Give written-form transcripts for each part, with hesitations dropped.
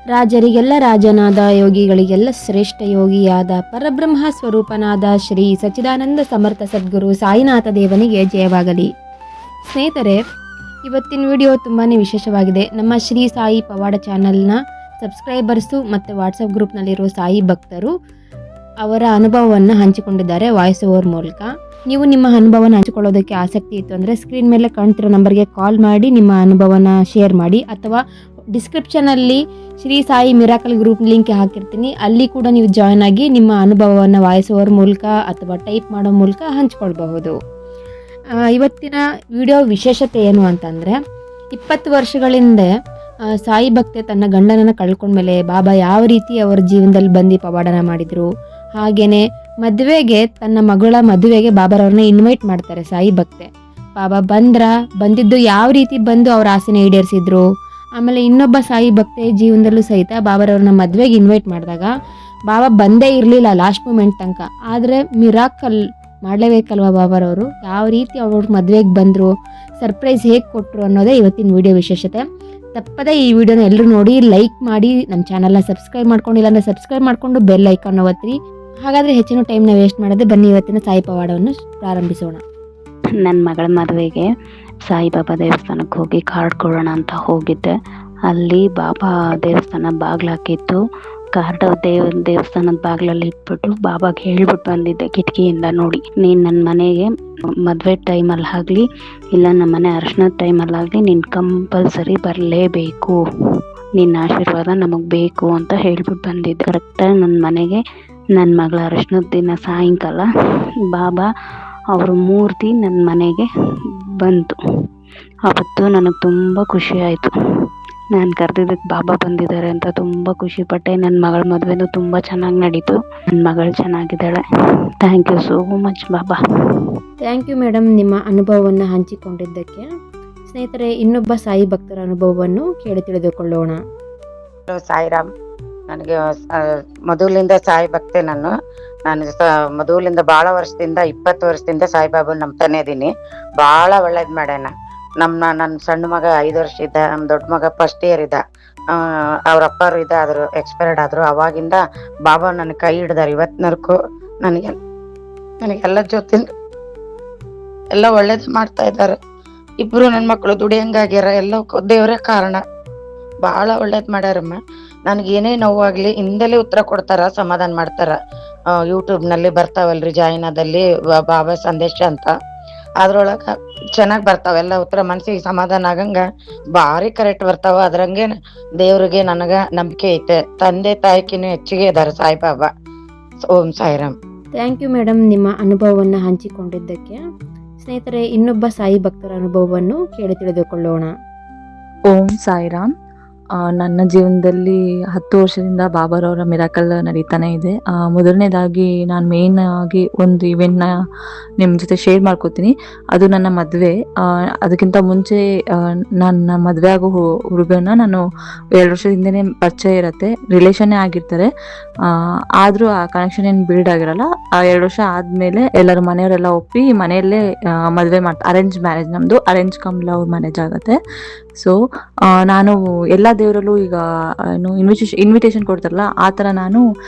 ರಾಜರಿಗೆಲ್ಲ ರಾಜನಾದ, ಯೋಗಿಗಳಿಗೆಲ್ಲ ಶ್ರೇಷ್ಠ ಯೋಗಿಯಾದ ಪರಬ್ರಹ್ಮ ಸ್ವರೂಪನಾದ ಶ್ರೀ ಸಚ್ಚಿದಾನಂದ ಸಮರ್ಥ ಸದ್ಗುರು ಸಾಯಿನಾಥ ದೇವನಿಗೆ ಜಯವಾಗಲಿ. ಸ್ನೇಹಿತರೆ, ಇವತ್ತಿನ ವಿಡಿಯೋ ತುಂಬಾ ವಿಶೇಷವಾಗಿದೆ. ನಮ್ಮ ಶ್ರೀ ಸಾಯಿ ಪವಾಡ ಚಾನಲ್ನ ಸಬ್ಸ್ಕ್ರೈಬರ್ಸು ಮತ್ತು ವಾಟ್ಸಪ್ ಗ್ರೂಪ್ನಲ್ಲಿರುವ ಸಾಯಿ ಭಕ್ತರು ಅವರ ಅನುಭವವನ್ನು ಹಂಚಿಕೊಂಡಿದ್ದಾರೆ ವಾಯ್ಸ್ ಓವರ್ ಮೂಲಕ. ನೀವು ನಿಮ್ಮ ಅನುಭವನ ಹಂಚಿಕೊಳ್ಳೋದಕ್ಕೆ ಆಸಕ್ತಿ ಇತ್ತು ಅಂದರೆ ಸ್ಕ್ರೀನ್ ಮೇಲೆ ಕಾಣ್ತಿರೋ ನಂಬರ್ಗೆ ಕಾಲ್ ಮಾಡಿ ನಿಮ್ಮ ಅನುಭವನ ಶೇರ್ ಮಾಡಿ, ಅಥವಾ ಡಿಸ್ಕ್ರಿಪ್ಷನಲ್ಲಿ Shri Sai miracle group link ಹಾಕಿರ್ತೀನಿ, ಅಲ್ಲಿ ಕೂಡ ನೀವು ಜಾಯ್ನ್ ಆಗಿ ನಿಮ್ಮ ಅನುಭವವನ್ನು ವಾಯ್ಸ್ ಓವರ್ ಮೂಲಕ ಅಥವಾ ಟೈಪ್ ಮಾಡೋ ಮೂಲಕ ಹಂಚ್ಕೊಳ್ಬಹುದು. ಇವತ್ತಿನ ವಿಡಿಯೋ ವಿಶೇಷತೆ ಏನು ಅಂತಂದರೆ, 20 ವರ್ಷಗಳಿಂದ ಸಾಯಿ ಭಕ್ತೆ ತನ್ನ ಗಂಡನನ್ನು ಕಳ್ಕೊಂಡ್ಮೇಲೆ ಬಾಬಾ ಯಾವ ರೀತಿ ಅವರ ಜೀವನದಲ್ಲಿ ಬಂದು ಪವಾಡನ ಮಾಡಿದರು, ಹಾಗೆಯೇ ತನ್ನ ಮಗಳ ಮದುವೆಗೆ ಬಾಬಾರವ್ರನ್ನ ಇನ್ವೈಟ್ ಮಾಡ್ತಾರೆ ಸಾಯಿ ಭಕ್ತೆ. ಬಾಬಾ ಬಂದಿದ್ದು ಯಾವ ರೀತಿ ಬಂದು ಅವ್ರ ಆಸೆನ ಈಡೇರಿಸಿದ್ರು. ಆಮೇಲೆ ಇನ್ನೊಬ್ಬ ಸಾಯಿ ಭಕ್ತೆ ಜೀವನದಲ್ಲೂ ಸಹಿತ ಬಾಬಾರವ್ರನ್ನ ಮದುವೆಗೆ ಇನ್ವೈಟ್ ಮಾಡಿದಾಗ ಬಾಬಾ ಬಂದೇ ಇರಲಿಲ್ಲ ಲಾಸ್ಟ್ ಮೂಮೆಂಟ್ ತನಕ. ಆದರೆ ಮಿರಾಕಲ್ ಮಾಡಲೇಬೇಕಲ್ವ ಬಾಬಾರವರು, ಯಾವ ರೀತಿ ಅವ್ರ ಮದುವೆಗೆ ಬಂದರು, ಸರ್ಪ್ರೈಸ್ ಹೇಗೆ ಕೊಟ್ಟರು ಅನ್ನೋದೇ ಇವತ್ತಿನ ವಿಡಿಯೋ ವಿಶೇಷತೆ. ತಪ್ಪದೇ ಈ ವಿಡಿಯೋನ ಎಲ್ಲರೂ ನೋಡಿ, ಲೈಕ್ ಮಾಡಿ, ನಮ್ಮ ಚಾನಲ್ನ ಸಬ್ಸ್ಕ್ರೈಬ್ ಮಾಡ್ಕೊಂಡಿಲ್ಲ ಅಂದರೆ ಸಬ್ಸ್ಕ್ರೈಬ್ ಮಾಡಿಕೊಂಡು ಬೆಲ್ ಐಕಾನ್ ಒತ್ತಿರಿ. ಹಾಗಾದರೆ ಹೆಚ್ಚಿನ ಟೈಮ್ನ ವೇಸ್ಟ್ ಮಾಡದೆ ಬನ್ನಿ ಇವತ್ತಿನ ಸಾಯಿ ಪವಾಡವನ್ನು ಪ್ರಾರಂಭಿಸೋಣ. ನನ್ನ ಮಗಳ ಮದುವೆಗೆ ಸಾಯಿಬಾಬಾ ದೇವಸ್ಥಾನಕ್ಕೆ ಹೋಗಿ ಕಾರ್ಡ್ ಕೊಡೋಣ ಅಂತ ಹೋಗಿದ್ದೆ. ಅಲ್ಲಿ ಬಾಬಾ ದೇವಸ್ಥಾನ ಬಾಗ್ಲಾಕಿತ್ತು. ಕಾರ್ಡ್ ದೇವಸ್ಥಾನದ ಬಾಗ್ಲಲ್ಲಿ ಇಟ್ಬಿಟ್ಟು ಬಾಬಾಗೆ ಹೇಳ್ಬಿಟ್ಟು ಬಂದಿದ್ದೆ ಕಿಟಕಿಯಿಂದ ನೋಡಿ, ನೀನು ನನ್ನ ಮನೆಗೆ ಮದುವೆ ಟೈಮಲ್ಲಿ ಆಗಲಿ ಇಲ್ಲ ನಮ್ಮ ಮನೆ ಅರ್ಶನದ ಟೈಮಲ್ಲಾಗಲಿ ನೀನು ಕಂಪಲ್ಸರಿ ಬರಲೇಬೇಕು, ನಿನ್ನ ಆಶೀರ್ವಾದ ನಮಗೆ ಬೇಕು ಅಂತ ಹೇಳ್ಬಿಟ್ಟು ಬಂದಿದ್ದೆ. ಕರೆಕ್ಟಾಗಿ ನನ್ನ ಮನೆಗೆ ನನ್ನ ಮಗಳ ಅರಶಿನದ ದಿನ ಸಾಯಂಕಾಲ ಬಾಬಾ ಅವ್ರ ಮೂರ್ತಿ ನನ್ನ ಮನೆಗೆ ಬಂತು. ಅವತ್ತು ನನಗೆ ತುಂಬ ಖುಷಿ ಆಯಿತು. ನಾನು ಕರೆದಿದ್ದಕ್ಕೆ ಬಾಬಾ ಬಂದಿದ್ದಾರೆ ಅಂತ ತುಂಬ ಖುಷಿಪಟ್ಟೆ. ನನ್ನ ಮಗಳ ಮದುವೆನೂ ತುಂಬ ಚೆನ್ನಾಗಿ ನಡೀತು. ನನ್ನ ಮಗಳು ಚೆನ್ನಾಗಿದ್ದಾಳೆ. ಥ್ಯಾಂಕ್ ಯು ಸೋ ಮಚ್ ಬಾಬಾ. ಥ್ಯಾಂಕ್ ಯು ಮೇಡಮ್, ನಿಮ್ಮ ಅನುಭವವನ್ನು ಹಂಚಿಕೊಂಡಿದ್ದಕ್ಕೆ. ಸ್ನೇಹಿತರೆ, ಇನ್ನೊಬ್ಬ ಸಾಯಿ ಭಕ್ತರ ಅನುಭವವನ್ನು ಕೇಳಿ ತಿಳಿದುಕೊಳ್ಳೋಣ. ಸಾಯಿರಾಮ್. ನನಗೆ ಮೊದಲಿಂದ ಸಾಯಿ ಭಕ್ತೆ. ನಾನು ಮೊದಲಿಂದ ಭಾಳ ವರ್ಷದಿಂದ 20 ವರ್ಷದಿಂದ ಸಾಯಿಬಾಬಾ ನಂಬ್ತಾನೆ ಇದ್ದೀನಿ. ಭಾಳ ಒಳ್ಳೇದು ಮಾಡ್ಯಾನ. ನನ್ನ ಸಣ್ಣ ಮಗ 5 ವರ್ಷ ಇದ್ದ, ನಮ್ಮ ದೊಡ್ಡ ಮಗ ಫಸ್ಟ್ ಇಯರ್ ಇದ್ದ. ಅವ್ರ ಅಪ್ಪರು ಆದ್ರು, ಎಕ್ಸ್ಪೈರ್ಡ್ ಆದ್ರು. ಅವಾಗಿಂದ ಬಾಬಾ ನನ್ನ ಕೈ ಹಿಡ್ದಾರ. ಇವತ್ತಿನವರೆಗೂ ನನಗೆಲ್ಲ ಜೊತೆ ಎಲ್ಲ ಒಳ್ಳೇದು ಮಾಡ್ತಾ ಇದ್ದಾರೆ. ಇಬ್ರು ನನ್ನ ಮಕ್ಕಳು ದುಡಿಯಂಗಾಗ್ಯಾರ. ಎಲ್ಲ ದೇವರೇ ಕಾರಣ. ಭಾಳ ಒಳ್ಳೇದು ಮಾಡ್ಯಾರಮ್ಮ. ನನಗೇನೇ ನೋವಾಗ್ಲಿ ಹಿಂದಲೇ ಉತ್ತರ ಕೊಡ್ತಾರ, ಸಮಾಧಾನ ಮಾಡ್ತಾರ. ಯೂಟ್ಯೂಬ್ನಲ್ಲಿ ಬರ್ತಾವಲ್ರಿ ಜಾಯಿನಾದಲ್ಲಿ ಬಾಬಾ ಸಂದೇಶ ಅಂತ, ಅದ್ರೊಳಗ ಚೆನ್ನಾಗಿ ಬರ್ತಾವೆಲ್ಲ ಉತ್ತರ. ಮನ್ಸಿಗೆ ಸಮಾಧಾನ ಆಗಂಗ ಭಾರಿ ಕರೆಕ್ಟ್ ಬರ್ತಾವ. ಅದ್ರಂಗೆ ದೇವ್ರಿಗೆ ನನಗ ನಂಬಿಕೆ ಐತೆ. ತಂದೆ ತಾಯಿಕಿನ್ನೂ ಹೆಚ್ಚಿಗೆ ಇದಾರೆ ಸಾಯಿಬಾಬಾ. ಓಂ ಸಾಯಿರಾಮ್. ಥ್ಯಾಂಕ್ ಯು ಮೇಡಮ್, ನಿಮ್ಮ ಅನುಭವವನ್ನು ಹಂಚಿಕೊಂಡಿದ್ದಕ್ಕೆ. ಸ್ನೇಹಿತರೆ, ಇನ್ನೊಬ್ಬ ಸಾಯಿ ಭಕ್ತರ ಅನುಭವವನ್ನು ಕೇಳಿ ತಿಳಿದುಕೊಳ್ಳೋಣ. ಓಂ ಸಾಯಿರಾಮ್. ನನ್ನ ಜೀವನದಲ್ಲಿ 10 ವರ್ಷದಿಂದ ಬಾಬಾರವರ ಮಿರಾಕಲ್ ನಡೀತಾನೆ ಇದೆ. ಮೊದಲನೇದಾಗಿ ನಾನು ಮೇನ್ ಆಗಿ ಒಂದು ಇವೆಂಟ್ನ ನಿಮ್ಮ ಜೊತೆ ಶೇರ್ ಮಾಡ್ಕೋತೀನಿ. ಅದು ನನ್ನ ಮದುವೆ. ಅದಕ್ಕಿಂತ ಮುಂಚೆ ನನ್ನ ಮದುವೆ ಆಗೋ ಹುಡುಗನ ನಾನು 2 ವರ್ಷದಿಂದನೇ ಪರಿಚಯ ಇರುತ್ತೆ, ರಿಲೇಷನ್ನೇ ಆಗಿರ್ತಾರೆ. ಆದರೂ ಆ ಕನೆಕ್ಷನ್ ಏನು ಬಿಲ್ಡ್ ಆಗಿರಲ್ಲ. 2 ವರ್ಷ ಆದಮೇಲೆ ಎಲ್ಲರೂ ಮನೆಯವರೆಲ್ಲ ಒಪ್ಪಿ ಮನೆಯಲ್ಲೇ ಮದುವೆ ಅರೇಂಜ್ ಮ್ಯಾರೇಜ್. ನಮ್ಮದು ಅರೇಂಜ್ ಕಮ್ ಲವ್ ಮ್ಯಾರೇಜ್ ಆಗುತ್ತೆ. ಸೊ ನಾನು ಎಲ್ಲ ದೇವರಲ್ಲೂ ಈಗ ಏನು ಇನ್ವಿಟೇಷನ್ ಕೊಡ್ತಾರಲ್ಲ ಆ ಥರ ನಾನು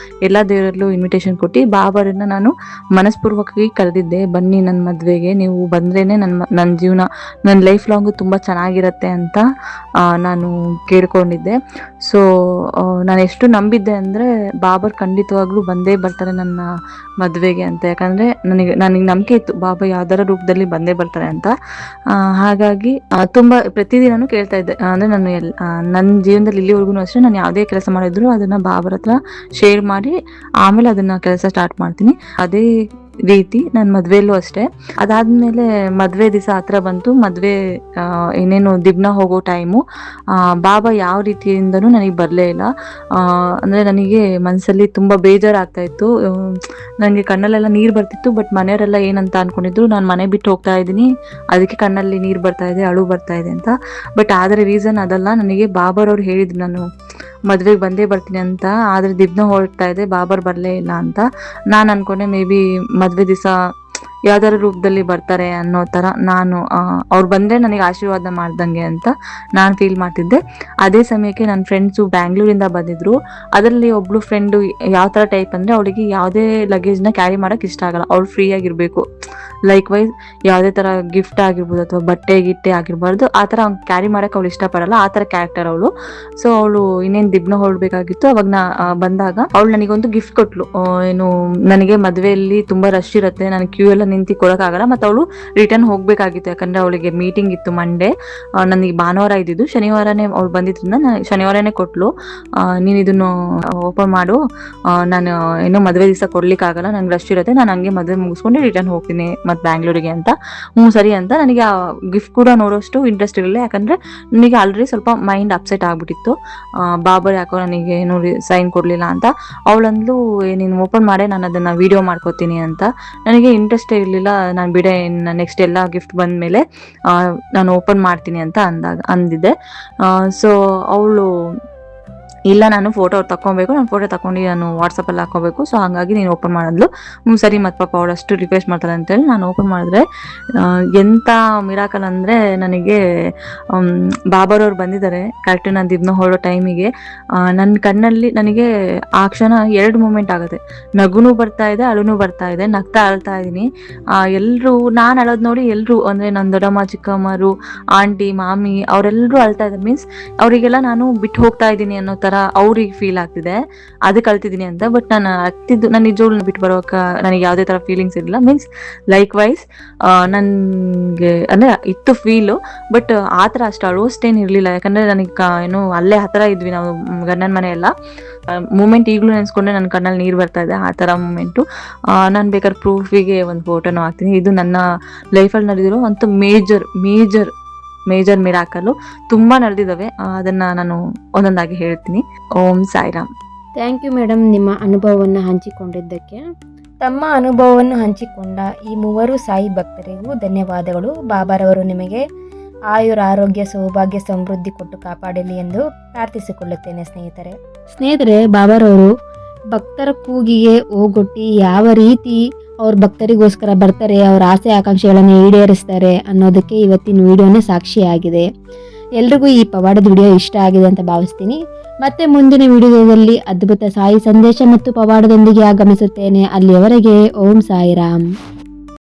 ಎಲ್ಲ ದೇವರಲ್ಲೂ ಇನ್ವಿಟೇಷನ್ ಕೊಟ್ಟು ಬಾಬಾರನ್ನ ನಾನು ಮನಸ್ಪೂರ್ವಕವಾಗಿ ಕರೆದಿದ್ದೆ. ಬನ್ನಿ ನನ್ನ ಮದುವೆಗೆ, ನೀವು ಬಂದ್ರೇನೆ ನನ್ನ ಜೀವನ, ನನ್ನ ಲೈಫ್ ಲಾಂಗು ತುಂಬ ಚೆನ್ನಾಗಿರತ್ತೆ ಅಂತ ನಾನು ಕೇಳ್ಕೊಂಡಿದ್ದೆ. ಸೊ ನಾನು ಎಷ್ಟು ನಂಬಿದ್ದೆ ಅಂದರೆ ಬಾಬರ್ ಖಂಡಿತವಾಗ್ಲೂ ಬಂದೇ ಬರ್ತಾರೆ ನನ್ನ ಮದುವೆಗೆ ಅಂತ. ಯಾಕಂದರೆ ನನಗೆ ನಂಬಿಕೆ ಇತ್ತು ಬಾಬಾ ಯಾವ್ದಾರ ರೂಪದಲ್ಲಿ ಬಂದೇ ಬರ್ತಾರೆ ಅಂತ. ಹಾಗಾಗಿ ತುಂಬ ಪ್ರತಿದಿನನೂ ಕೇಳ್ತಾ ಇದ್ದೆ. ಅಂದರೆ ನಾನು ನನ್ನ ಜೀವನದಲ್ಲಿ ಇಲ್ಲಿವರೆಗೂ ಅಷ್ಟೇ ನಾನು ಯಾವುದೇ ಕೆಲಸ ಮಾಡಿದ್ರು ಅದನ್ನು ಬಾಬರ ಹತ್ರ ಶೇರ್ ಮಾಡಿ ಆಮೇಲೆ ಅದನ್ನು ಕೆಲಸ ಸ್ಟಾರ್ಟ್ ಮಾಡ್ತೀನಿ. ಅದೇ ರೀತಿ ನನ್ನ ಮದುವೆಯಲ್ಲೂ ಅಷ್ಟೇ. ಅದಾದಮೇಲೆ ಮದುವೆ ದಿವಸ ಹತ್ರ ಬಂತು. ಮದುವೆ ಏನೇನು ದಿಬ್ನ ಹೋಗೋ ಟೈಮು ಬಾಬಾ ಯಾವ ರೀತಿಯಿಂದನೂ ನನಗೆ ಬರಲೇ ಇಲ್ಲ. ಅಂದರೆ ನನಗೆ ಮನಸ್ಸಲ್ಲಿ ತುಂಬ ಬೇಜಾರಾಗ್ತಾ ಇತ್ತು. ನನಗೆ ಕಣ್ಣಲ್ಲೆಲ್ಲ ನೀರು ಬರ್ತಿತ್ತು. ಬಟ್ ಮನೆಯವರೆಲ್ಲ ಏನಂತ ಅಂದ್ಕೊಂಡಿದ್ರು, ನಾನು ಮನೆ ಬಿಟ್ಟು ಹೋಗ್ತಾ ಇದ್ದೀನಿ, ಅದಕ್ಕೆ ಕಣ್ಣಲ್ಲಿ ನೀರು ಬರ್ತಾ ಇದೆ, ಅಳು ಬರ್ತಾ ಇದೆ ಅಂತ. ಬಟ್ ಆದರೆ ರೀಸನ್ ಅದಲ್ಲ. ನನಗೆ ಬಾಬಾರವ್ರು ಹೇಳಿದ್ರು ನಾನು ಮದುವೆಗೆ ಬಂದೇ ಬರ್ತೀನಿ ಅಂತ. ಆದರೆ ದಿಬ್ನ ಹೊರಡ್ತಾ ಇದೆ, ಬಾಬರ್ ಬರಲೇ ಇಲ್ಲ ಅಂತ. ನಾನು ಅನ್ಕೊಂಡೆ ಮೇ ಬಿ ಮದುವೆ ದಿವಸ ಯಾವ್ದಾರ ರೂಪದಲ್ಲಿ ಬರ್ತಾರೆ ಅನ್ನೋ ಥರ ನಾನು ಅವ್ರು ಬಂದರೆ ನನಗೆ ಆಶೀರ್ವಾದ ಮಾಡ್ದಂಗೆ ಅಂತ ನಾನು ಫೀಲ್ ಮಾಡ್ತಿದ್ದೆ. ಅದೇ ಸಮಯಕ್ಕೆ ನನ್ನ ಫ್ರೆಂಡ್ಸು ಬ್ಯಾಂಗ್ಳೂರಿಂದ ಬಂದಿದ್ರು. ಅದರಲ್ಲಿ ಒಬ್ಳು ಫ್ರೆಂಡು ಯಾವ ಥರ ಟೈಪ್ ಅಂದರೆ, ಅವಳಿಗೆ ಯಾವುದೇ ಲಗೇಜ್ನ ಕ್ಯಾರಿ ಮಾಡೋಕ್ಕೆ ಇಷ್ಟ ಆಗಲ್ಲ, ಅವಳು ಫ್ರೀ ಆಗಿರಬೇಕು. ಲೈಕ್ ವೈಸ್ ಯಾವುದೇ ಥರ ಗಿಫ್ಟ್ ಆಗಿರ್ಬೋದು ಅಥವಾ ಬಟ್ಟೆ ಗಿಟ್ಟೆ ಆಗಿರಬಾರ್ದು, ಆ ಥರ ಅವ್ನು ಕ್ಯಾರಿ ಮಾಡೋಕ್ಕೆ ಅವಳು ಇಷ್ಟಪಡಲ್ಲ, ಆ ಥರ ಕ್ಯಾರೆಕ್ಟರ್ ಅವಳು. ಸೊ ಅವಳು ಇನ್ನೇನು ದಿಬ್ನ ಹೊರಡ್ಬೇಕಾಗಿತ್ತು. ಅವಾಗ ಬಂದಾಗ ಅವಳು ನನಗೊಂದು ಗಿಫ್ಟ್ ಕೊಟ್ಲು. ಏನು, ನನಗೆ ಮದುವೆಯಲ್ಲಿ ತುಂಬ ರಶ್ ಇರುತ್ತೆ, ನನಗೆ ಕ್ಯೂ ಎಲ್ಲ ನಿಂತು ಕೊಡೋಕ್ಕಾಗಲ್ಲ, ಮತ್ತು ಅವಳು ರಿಟರ್ನ್ ಹೋಗಬೇಕಾಗಿತ್ತು, ಯಾಕಂದರೆ ಅವಳಿಗೆ ಮೀಟಿಂಗ್ ಇತ್ತು ಮಂಡೇ. ನನಗೆ ಭಾನುವಾರ ಇದ್ದಿದ್ದು, ಶನಿವಾರನೇ ಅವಳು ಬಂದಿದ್ದರಿಂದ ನಾನು ಶನಿವಾರನೇ ಕೊಟ್ಲು. ನೀನು ಇದನ್ನು ಓಪನ್ ಮಾಡು, ನಾನು ಏನೋ ಮದುವೆ ದಿವಸ ಕೊಡ್ಲಿಕ್ಕಾಗಲ್ಲ, ನಂಗೆ ರಶ್ ಇರುತ್ತೆ, ನಾನು ಹಂಗೆ ಮದುವೆ ಮುಗಿಸ್ಕೊಂಡು ರಿಟರ್ನ್ ಹೋಗ್ತೀನಿ ಮತ್ತು ಬ್ಯಾಂಗ್ಳೂರಿಗೆ ಅಂತ. ಸರಿ ಅಂತ. ನನಗೆ ಆ ಗಿಫ್ಟ್ ಕೂಡ ನೋಡೋಷ್ಟು ಇಂಟ್ರೆಸ್ಟ್ ಇರಲಿಲ್ಲ, ಯಾಕಂದರೆ ನನಗೆ ಆಲ್ರೆಡಿ ಸ್ವಲ್ಪ ಮೈಂಡ್ ಅಪ್ಸೆಟ್ ಆಗ್ಬಿಟ್ಟಿತ್ತು. ಬಾಬರ್ ಯಾಕೋ ನನಗೆ ನೋಡಿ ಸೈನ್ ಕೊಡಲಿಲ್ಲ ಅಂತ. ಅವಳಂದ್ಲು, ನೀನು ಓಪನ್ ಮಾಡೇ, ನಾನು ಅದನ್ನು ವೀಡಿಯೋ ಮಾಡ್ಕೋತೀನಿ ಅಂತ. ನನಗೆ ಇಂಟ್ರೆಸ್ಟೇ ಇರಲಿಲ್ಲ. ನಾನು ಬಿಡೆ, ನೆಕ್ಸ್ಟ್ ಎಲ್ಲ ಗಿಫ್ಟ್ ಬಂದ ಮೇಲೆ ನಾನು ಓಪನ್ ಮಾಡ್ತೀನಿ ಅಂತ ಅಂದಿದ್ದೆ. ಸೊ ಅವಳು, ಇಲ್ಲ ನಾನು ಫೋಟೋ ತಗೊಬೇಕು, ನಾನು ಫೋಟೋ ತಗೊಂಡು ನಾನು ವಾಟ್ಸಪ್ಪಲ್ಲಿ ಹಾಕೋಬೇಕು, ಸೊ ಹಾಗಾಗಿ ನೀನು ಓಪನ್ ಮಾಡಿದ್ಲು. ಸರಿ ಮತ್ತು ಪಾಪ ಅವಳು ಅಷ್ಟು ರಿಕ್ವೆಸ್ಟ್ ಮಾಡ್ತಾಳೆ ಅಂತೇಳಿ ನಾನು ಓಪನ್ ಮಾಡಿದ್ರೆ ಎಂಥ ಮಿರಾಕಲ್ ಅಂದರೆ, ನನಗೆ ಬಾಬರವ್ರು ಬಂದಿದ್ದಾರೆ ಕರೆಕ್ಟ್ ನಾನು ದಿಬ್ನ ಹೊರಡೋ ಟೈಮಿಗೆ. ನನ್ನ ಕಣ್ಣಲ್ಲಿ ನನಗೆ ಆ ಕ್ಷಣ 2 ಮೂಮೆಂಟ್ ಆಗುತ್ತೆ. ನಗುನೂ ಬರ್ತಾ ಇದೆ, ಅಳುನೂ ಬರ್ತಾ ಇದೆ. ನಗ್ತಾ ಅಳ್ತಾ ಇದ್ದೀನಿ. ಎಲ್ಲರೂ ನಾನು ಅಳೋದು ನೋಡಿ ಎಲ್ಲರೂ, ಅಂದರೆ ನನ್ನ ದೊಡ್ಡಮ್ಮ, ಚಿಕ್ಕಮ್ಮರು, ಆಂಟಿ, ಮಾಮಿ ಅವರೆಲ್ಲರೂ ಅಳ್ತಾ ಇದ್ದಾರೆ. ಮೀನ್ಸ್ ಅವರಿಗೆಲ್ಲ ನಾನು ಬಿಟ್ಟು ಹೋಗ್ತಾ ಇದ್ದೀನಿ ಅನ್ನೋ ಥರ ಅವ್ರಿಗೆ ಫೀಲ್ ಆಗ್ತಿದೆ, ಅದಕ್ಕೆ ಕಲ್ತಿದ್ದೀನಿ ಅಂತ. ಬಟ್ ನಾನು ನಾನು ನಿಜವಾಗ್ಲೂ ಬಿಟ್ಟು ಬರೋಕೆ ನನಗೆ ಯಾವುದೇ ಥರ ಫೀಲಿಂಗ್ಸ್ ಇರಲಿಲ್ಲ. ಮೀನ್ಸ್ ಲೈಕ್ ವೈಸ್ ನನಗೆ ಅಂದರೆ ಇತ್ತು ಫೀಲು, ಬಟ್ ಆ ಥರ ಅಷ್ಟು ಅಳೋಷ್ಟೇನು ಇರಲಿಲ್ಲ. ಯಾಕಂದರೆ ನನಗೆ ಏನು ಅಲ್ಲೇ ಹತ್ತಿರ ಇದ್ವಿ ನಾವು, ಗಂಡನ ಮನೆ ಎಲ್ಲ. ಮೂಮೆಂಟ್ ಈಗಲೂ ನೆನೆಸ್ಕೊಂಡ್ರೆ ನನ್ನ ಕಣ್ಣಲ್ಲಿ ನೀರು ಬರ್ತಾ ಇದೆ, ಆ ಥರ ಮೂಮೆಂಟು. ನಾನು ಬೇಕಾದ್ರೆ ಪ್ರೂಫಿಗೆ ಒಂದು ಫೋಟೋನು ಹಾಕ್ತೀನಿ. ಇದು ನನ್ನ ಲೈಫಲ್ಲಿ ನಡೆದಿರೋ ಅಂತೂ ಮೇಜರ್ ಮಿರಾಕಲ್ಲು. ತುಂಬ ನಡೆದಿದ್ದಾವೆ, ಅದನ್ನು ನಾನು ಒಂದೊಂದಾಗಿ ಹೇಳ್ತೀನಿ. ಓಂ ಸಾಯಿರಾಮ್. ಥ್ಯಾಂಕ್ ಯು ಮೇಡಮ್, ನಿಮ್ಮ ಅನುಭವವನ್ನು ಹಂಚಿಕೊಂಡಿದ್ದಕ್ಕೆ. ತಮ್ಮ ಅನುಭವವನ್ನು ಹಂಚಿಕೊಂಡ ಈ 3 ಸಾಯಿ ಭಕ್ತರಿಗೂ ಧನ್ಯವಾದಗಳು. ಬಾಬಾರವರು ನಿಮಗೆ ಆಯುರ, ಆರೋಗ್ಯ, ಸೌಭಾಗ್ಯ, ಸಮೃದ್ಧಿ ಕೊಟ್ಟು ಕಾಪಾಡಲಿ ಎಂದು ಪ್ರಾರ್ಥಿಸಿಕೊಳ್ಳುತ್ತೇನೆ ಸ್ನೇಹಿತರೆ, ಬಾಬಾರವರು ಭಕ್ತರ ಕೂಗಿಗೆ ಓಗೊಟ್ಟಿ ಯಾವ ರೀತಿ ಅವ್ರ ಭಕ್ತರಿಗೋಸ್ಕರ ಬರ್ತಾರೆ, ಅವ್ರ ಆಸೆ ಆಕಾಂಕ್ಷೆಗಳನ್ನು ಈಡೇರಿಸ್ತಾರೆ ಅನ್ನೋದಕ್ಕೆ ಇವತ್ತಿನ ವಿಡಿಯೋನೇ ಸಾಕ್ಷಿಯಾಗಿದೆ. ಎಲ್ರಿಗೂ ಈ ಪವಾಡದ ವಿಡಿಯೋ ಇಷ್ಟ ಆಗಿದೆ ಅಂತ ಭಾವಿಸ್ತೀನಿ. ಮತ್ತೆ ಮುಂದಿನ ವಿಡಿಯೋದಲ್ಲಿ ಅದ್ಭುತ ಸಾಯಿ ಸಂದೇಶ ಮತ್ತು ಪವಾಡದೊಂದಿಗೆ ಆಗಮಿಸುತ್ತೇನೆ. ಅಲ್ಲಿಯವರೆಗೆ ಓಂ ಸಾಯಿರಾಮ್.